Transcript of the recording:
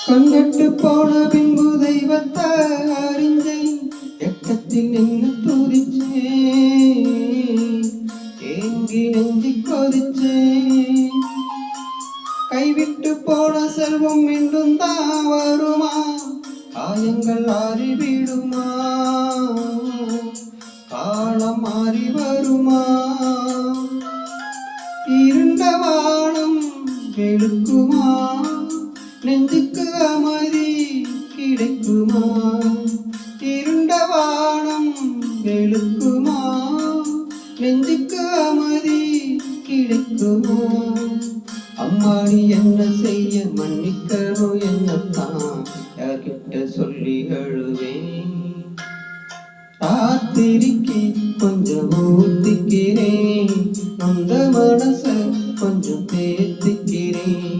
கொங்கட்டு போன பின்பு தெய்வத்தை அறிஞ்சேன், எக்கத்தில் நின்று துதிச்சேன், ஏங்கி நெஞ்சி கொதிச்சேன். கைவிட்டு போன செல்வம் மீண்டும் தான் வருமா? காயங்கள் அறிவிடுமா? காலம் மாறி வருமா? இருண்ட வானம் வெளுக்குமா? நெஞ்சுக்கு அமைதி கிடைக்குமா? இருண்ட வானம் வெளுக்குமா? நெஞ்சுக்கு அமைதி கிடைக்குமா? அம்மா நீ என்ன செய்ய மன்னிக்கணும் என்னத்தான் யார்கிட்ட சொல்லி அழுவேன். ராத்திரிக்கு கொஞ்சம் ஊத்திக்கிறேன், அந்த மனச கொஞ்சம் தேத்திக்கிறேன்.